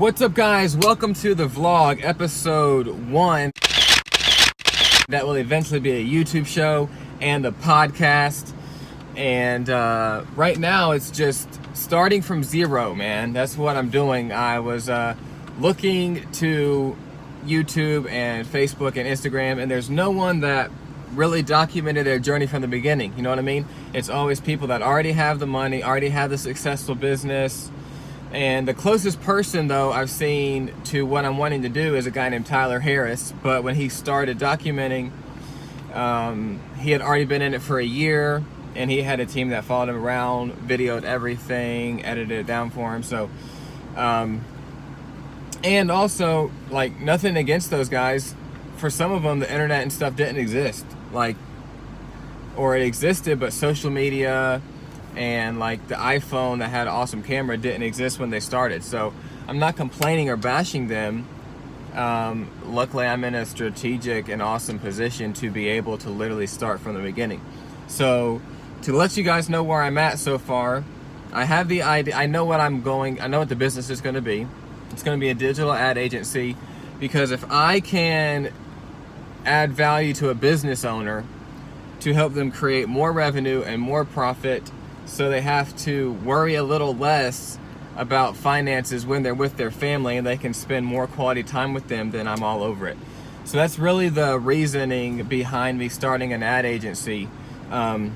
What's up, guys? Welcome to the vlog, episode 1. That will eventually be a YouTube show and a podcast. And right now it's just starting from zero, man. That's what I'm doing. I was looking to YouTube and Facebook and Instagram, and there's no one that really documented their journey from the beginning. You know what I mean? It's always people that already have the money, already have the successful business. And the closest person, though, I've seen to what I'm wanting to do is a guy named Tyler Harris. But when he started documenting, he had already been in it for a year, and he had a team that followed him around, videoed everything, edited it down for him. So, and also, like, nothing against those guys. For some of them, the internet and stuff didn't exist. Like, or it existed, but social media and like the iPhone that had an awesome camera didn't exist when they started. So I'm not complaining or bashing them. Luckily, I'm in a strategic and awesome position to be able to literally start from the beginning. So to let you guys know where I'm at so far, I have the idea. I know what the business is going to be. It's going to be a digital ad agency, because if I can add value to a business owner to help them create more revenue and more profit, so they have to worry a little less about finances when they're with their family, and they can spend more quality time with them, then I'm all over it. So that's really the reasoning behind me starting an ad agency and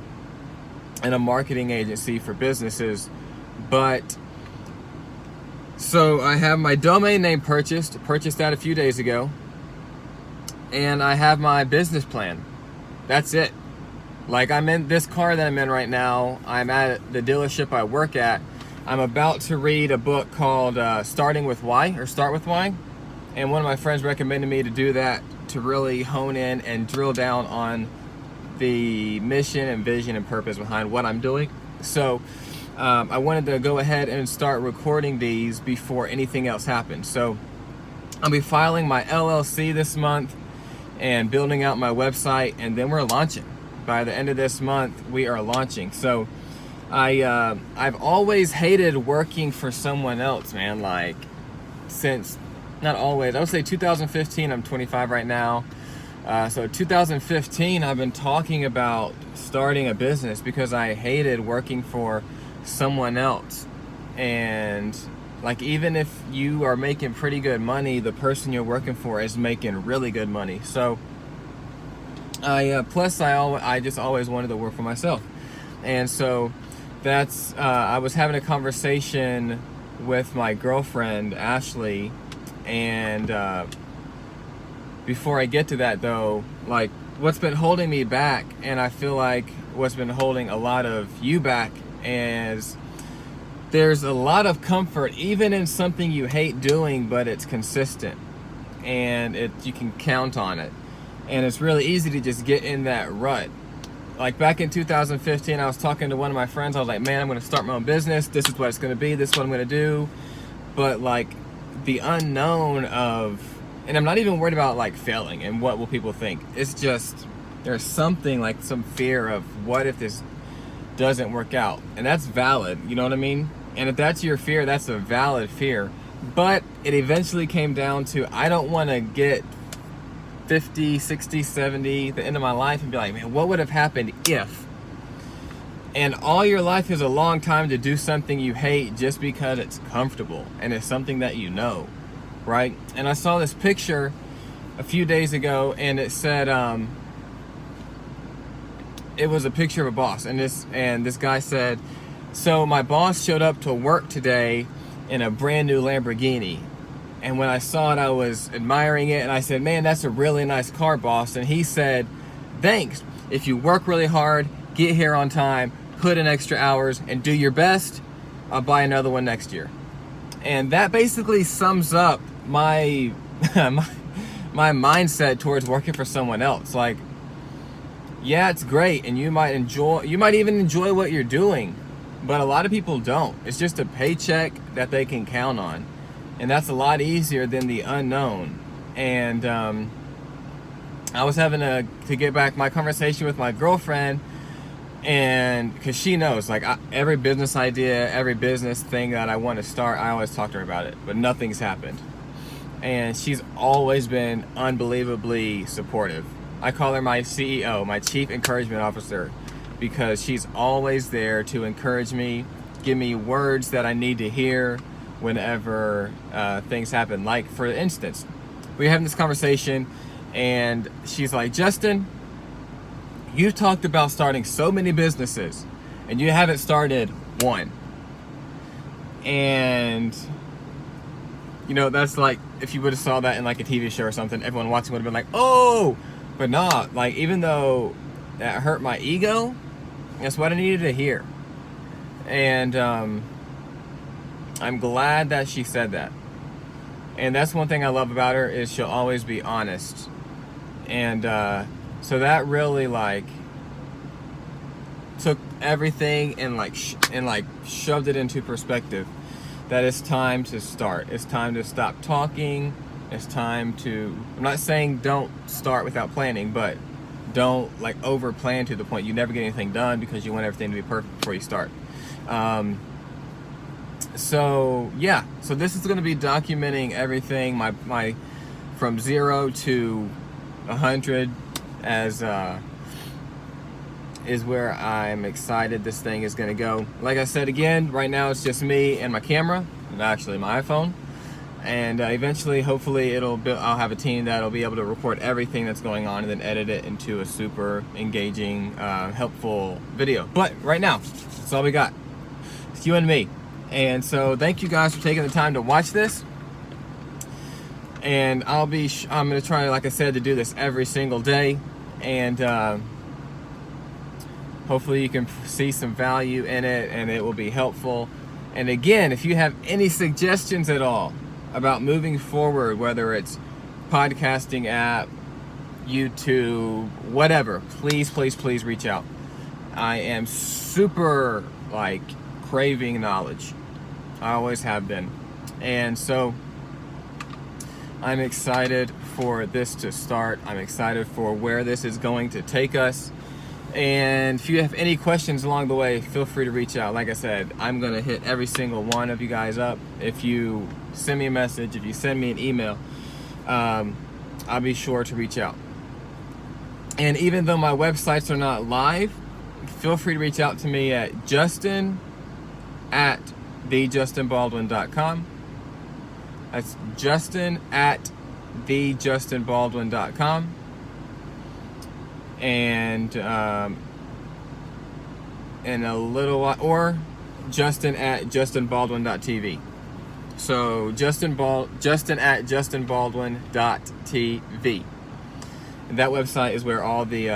a marketing agency for businesses. But so I have my domain name purchased that a few days ago, and I have my business plan. That's it. Like, I'm in this car that I'm in right now. I'm at the dealership I work at. I'm about to read a book called Start With Why. And one of my friends recommended me to do that to really hone in and drill down on the mission and vision and purpose behind what I'm doing. So I wanted to go ahead and start recording these before anything else happens. So I'll be filing my LLC this month and building out my website, and then we're launching. By the end of this month, we are launching. So I've always hated working for someone else, man. Like, since, not always, I would say 2015. I'm 25 right now. So 2015, I've been talking about starting a business because I hated working for someone else. And like, even if you are making pretty good money, the person you're working for is making really good money. So I just always wanted to work for myself. And so that's, I was having a conversation with my girlfriend, Ashley, and before I get to that though, like, what's been holding me back, and I feel like what's been holding a lot of you back, is there's a lot of comfort even in something you hate doing, but it's consistent and you can count on it. And it's really easy to just get in that rut. Like, back in 2015, I was talking to one of my friends. I was like, man, I'm going to start my own business. This is what it's going to be. This is what I'm going to do. But like, the unknown of, and I'm not even worried about like failing and what will people think. It's just, there's something like some fear of, what if this doesn't work out? And that's valid. You know what I mean? And if that's your fear, that's a valid fear. But it eventually came down to, I don't want to get 50, 60, 70, the end of my life, and be like, man, what would have happened if? And all your life is a long time to do something you hate just because it's comfortable and it's something that you know, right? And I saw this picture a few days ago, and it said, it was a picture of a boss, and this guy said, so my boss showed up to work today in a brand new Lamborghini. And when I saw it, I was admiring it, and I said, man, that's a really nice car, boss. And he said, thanks. If you work really hard, get here on time, put in extra hours, and do your best, I'll buy another one next year. And that basically sums up my my mindset towards working for someone else. Like, yeah, it's great, and you might even enjoy what you're doing, but a lot of people don't. It's just a paycheck that they can count on. And that's a lot easier than the unknown. And I was having to get back my conversation with my girlfriend, And because she knows, like, every business idea, every business thing that I want to start, I always talk to her about it, but nothing's happened. And she's always been unbelievably supportive. I call her my CEO, my Chief Encouragement Officer, because she's always there to encourage me, give me words that I need to hear whenever things happen. Like, for instance, we were having this conversation, and she's like, Justin, you talked about starting so many businesses, and you haven't started one. And you know, that's like, if you would have saw that in like a TV show or something, everyone watching would have been like, oh, but not. Like, even though that hurt my ego, that's what I needed to hear. And I'm glad that she said that. And that's one thing I love about her, is she'll always be honest. And so that really like took everything and like shoved it into perspective. That it's time to start. It's time to stop talking. It's time to, I'm not saying don't start without planning, but don't like over plan to the point you never get anything done because you want everything to be perfect before you start. So yeah, so this is going to be documenting everything, my from 0 to 100 as is where I'm excited this thing is going to go. Like I said, again, right now it's just me and my camera, and actually my iPhone. And eventually, hopefully, I'll have a team that'll be able to record everything that's going on and then edit it into a super engaging, helpful video. But right now, that's all we got. It's you and me. And so thank you guys for taking the time to watch this. And I'm going to try, like I said, to do this every single day. And hopefully you can see some value in it and it will be helpful. And again, if you have any suggestions at all about moving forward, whether it's podcasting app, YouTube, whatever, please, please, please reach out. I am super like craving knowledge. I always have been. And so I'm excited for this to start. I'm excited for where this is going to take us. And if you have any questions along the way, feel free to reach out. Like I said, I'm going to hit every single one of you guys up. If you send me a message, if you send me an email, I'll be sure to reach out. And even though my websites are not live, feel free to reach out to me at justin@thejustinbaldwin.com. That's justin@thejustinbaldwin.com. And in a little while, or justin@justinbaldwin.tv. So justin@justinbaldwin.tv. And that website is where all the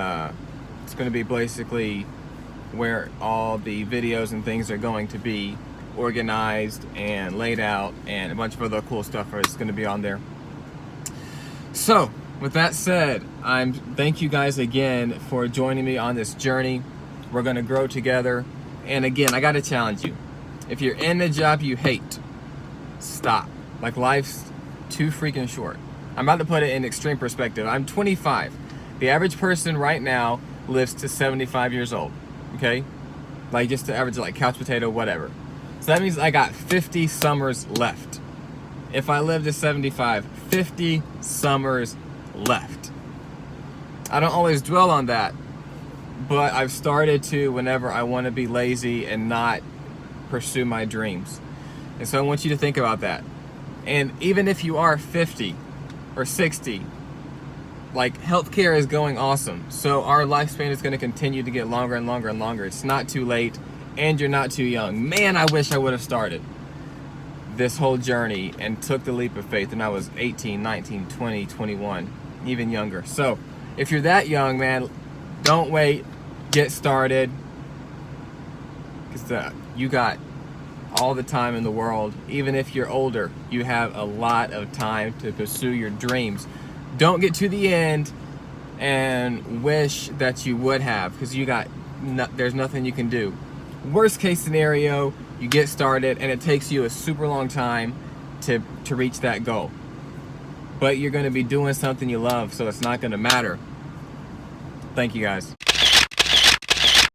it's going to be basically where all the videos and things are going to be organized and laid out, and a bunch of other cool stuff is going to be on there. So with that said, thank you guys again for joining me on this journey. We're going to grow together. And again, I got to challenge you. If you're in a job you hate, stop. Like, life's too freaking short. I'm about to put it in extreme perspective. I'm 25. The average person right now lives to 75 years old. Okay? Like, just the average, like, couch potato, whatever. So that means I got 50 summers left. If I live to 75, 50 summers left. I don't always dwell on that, but I've started to whenever I want to be lazy and not pursue my dreams. And so I want you to think about that. And even if you are 50 or 60, like, healthcare is going awesome. So our lifespan is going to continue to get longer and longer and longer. It's not too late, and you're not too young. Man, I wish I would have started this whole journey and took the leap of faith when I was 18, 19, 20, 21, even younger. So if you're that young, man, don't wait, get started, because you got all the time in the world. Even if you're older, you have a lot of time to pursue your dreams. Don't get to the end and wish that you would have, because there's nothing you can do. Worst case scenario, you get started and it takes you a super long time to reach that goal. But you're going to be doing something you love, so it's not going to matter. Thank you guys.